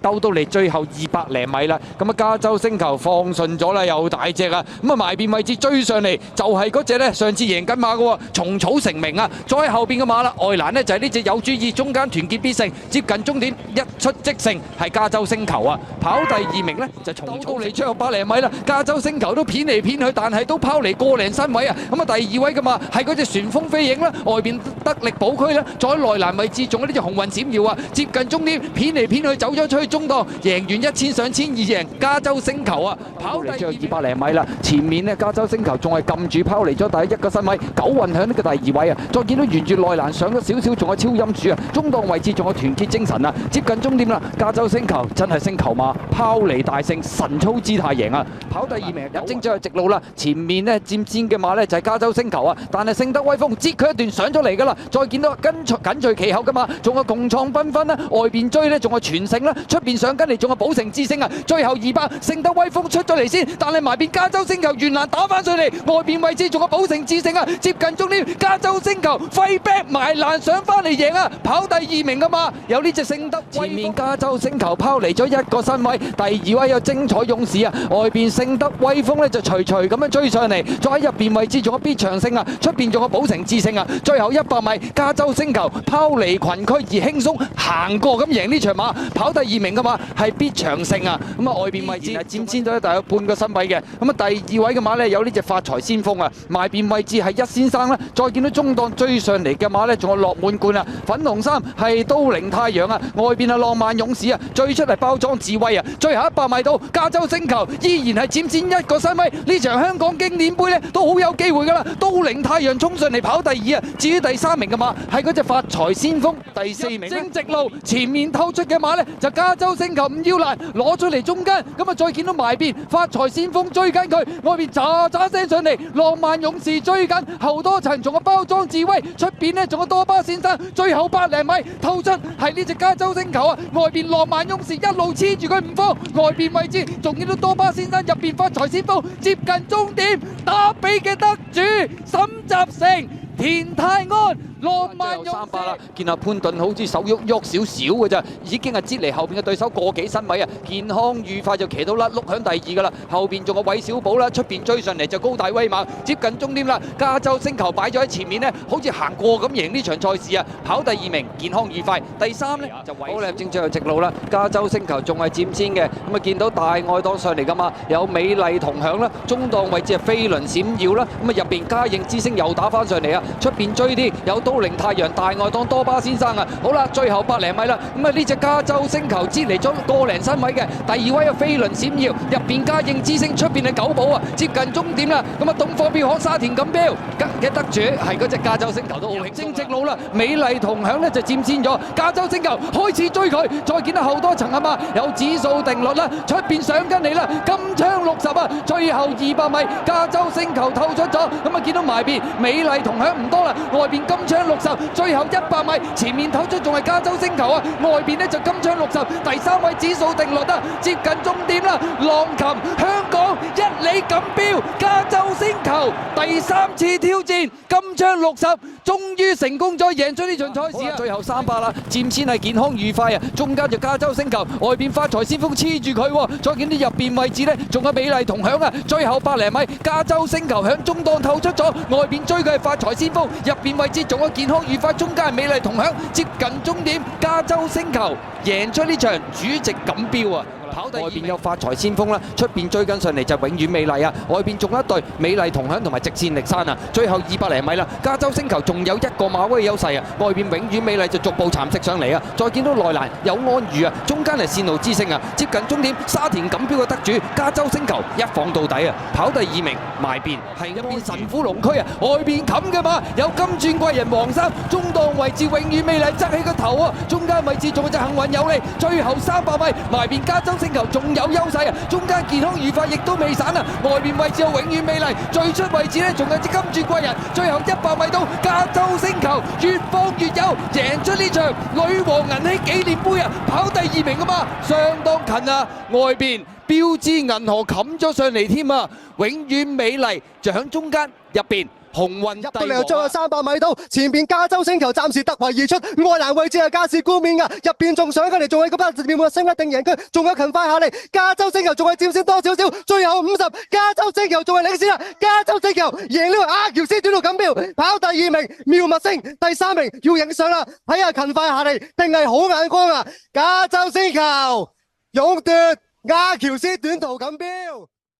鬥到嚟最後200零米啦，咁啊加州星球放順咗啦，又大隻啊，咁啊埋邊位置追上嚟就係嗰隻呢，上次贏緊馬嘅喎，蟲草成名啊！再喺後邊嘅馬啦，外欄呢就係呢隻有主意，中間團結必勝，接近終點一出即勝，係加州星球啊！跑第2名呢，就蟲草嚟最後100零米啦，加州星球都偏嚟偏去，但係都拋離個零身位啊！咁啊第2位嘅馬係嗰隻旋風飛影啦，外邊得力保區啦，再內欄位置仲有呢隻紅雲閃耀啊！接近終點偏嚟偏去走咗出去中檔，贏完1000上1200贏加州星球啊！跑嚟最後200零米啦，前面呢，加州星球仲係撳住拋離咗第1個身位，九運響呢個第2位啊！再見到沿住內欄上咗少少，仲有超音柱啊！中檔位置仲有團結精神啊！接近終點啦，加州星球真係星球馬，拋離大勝，神操姿態贏啊！跑第2名入正最後直路啦，前面呢佔先嘅馬呢就係加州星球啊！但係勝得威風擠佢一段上咗嚟㗎啦，再見到緊隨其後㗎嘛，仲有共創繽紛啦，外邊追呢仲有全勝啦，出邊上緊嚟仲有寶城之星啊！最後200勝得威風出咗嚟先，但係埋邊加州星球原欄打翻上嚟，外邊位置仲有寶城之星啊！接近終點，加州星球揮 back 埋欄上翻嚟贏啊！跑第2名㗎嘛，有呢隻勝得威風，前面加州星球拋離咗1個身位，第2位有精彩勇士啊！外邊勝得威風呢就隨咁樣追上嚟，再喺入邊位置仲有必長勝啊，出邊仲有寶城之星啊！最後100米，加州星球拋離群區而輕鬆行過咁贏呢場馬，跑第2名㗎嘛係必長勝啊！咁啊外邊位置係佔先咗大約半個身位嘅，咁啊第2位嘅馬呢，有呢隻發財先鋒啊，埋邊位置係1先生啦，再見到中檔追上嚟嘅馬呢，仲有落滿貫啊，粉紅衫係都靈太陽啊，外邊係浪漫勇士啊，最出嚟包裝智慧啊，最後100米到加州星球依然係佔先1個身位，呢場香港經典杯呢，都好有機會㗎啦，都靈太陽衝上嚟跑第2啊，至於第3名嘅馬係嗰隻發財先鋒，第4名正直路前面透出嘅馬呢，就加州星球唔要難攞出嚟中間，咁啊再見到埋邊發財先鋒追緊佢，外邊喳喳聲上嚟，浪漫勇士追緊後多層，仲有包裝智威，出邊呢仲有多巴先生，最後100零米透出係呢隻加州星球啊，外邊浪漫勇士一路黐住佢唔放，外邊位置仲見到多巴先生，入邊發財先鋒接近終點，打比嘅得主沈集成、田泰安。浪漫勇士300啦，見阿潘頓好似手喐少少嘅咋，已經係擠離後邊嘅對手個幾身位啊！健康愉快就騎到甩碌響第2噶啦，後邊仲有韋小寶啦，出邊追上嚟就高大威猛，接近終點啦！加州星球擺咗喺前面呢，好似行過咁贏呢場賽事啊！跑第2名，健康愉快，第3呢，就好啦，正最後直路啦，加州星球仲係佔先嘅，咁啊見到大愛檔上嚟噶嘛，有美麗同享啦，中檔位置係飛輪閃耀啦，咁啊入邊嘉應之星又打翻上嚟啊，出邊追啲有都靈太陽大愛檔多巴先生啊，好啦，最後100零米啦，咁啊呢隻加州星球擠離咗個零身位嘅，第2位有飛輪閃耀，入邊嘉應之星，出邊係九寶啊，接近終點啦，咁啊東方標行沙田錦標嘅得主係嗰隻加州星球都好興，正直路啦，美麗同享呢就佔先咗，加州星球開始追佢，再見到後多層啊嘛，有指數定律啦，出邊上緊嚟啦，金槍60啊，最後200米加州星球透出咗，咁啊見到埋邊美麗同享唔多啦，外邊金槍60。最後100米，前面透出仲係加州星球啊，外邊呢就金槍60，第3位指數定律啊，接近終點啦，浪琴香港一哩錦標，加州星球第3次挑戰金槍60，終於成功咗贏出呢場賽事啊！最後300啦，佔先係健康愉快啊，中間就加州星球，外邊發財先鋒黐住佢，再見啲入邊位置呢，仲有美麗同享啊，最後100零米，加州星球響中檔透出咗，外邊追佢係發財先鋒，入邊位置仲有健康愉快，中間係美麗同享，接近終點，加州星球贏出呢場主席錦標啊！跑第2名，外邊有發財先鋒啦，出邊追緊上嚟就永遠美麗啊，外邊仲有一隊美麗同享同埋直線力山啊，最後200零米啦，加州星球仲有1個馬威優勢啊，外邊永遠美麗就逐步蠶食上嚟啊，再見到內欄有安裕啊，中間係線路之星啊，接近終點沙田錦標嘅得主加州星球一放到底啊，跑第2名埋邊係一邊神虎龍區啊，外邊冚嘅馬有金鑽貴人黃衫，中檔位置永遠美麗側起個頭啊，中間位置仲有隻幸運有利，最後300米埋邊加州星球仲有優勢啊，中間健康愉快亦都未散啊，外面位置有永遠美麗，最出位置呢仲有隻金鑽貴人，最後100米到加州星球越放越有，贏出呢場女王銀禧紀念杯啊，跑第2名啊嘛，相當近啊，外邊標誌銀河冚咗上嚟添啊，永遠美麗就響中間，入邊鴻運入到嚟又最後300米到，前邊加州星球暫時突圍而出，愛蘭位置係加士冠冕啊，入邊仲上緊嚟，仲係嗰班面末升一定贏區，仲有勤快下嚟，加州星球仲係佔先多少少，最後50，加州星球仲係領先啦，加州星球贏呢個阿喬斯短途錦標，跑第2名，妙物星第3名要影相啦，睇下勤快下嚟定係好眼光啊，加州星球勇奪阿喬斯短途錦標。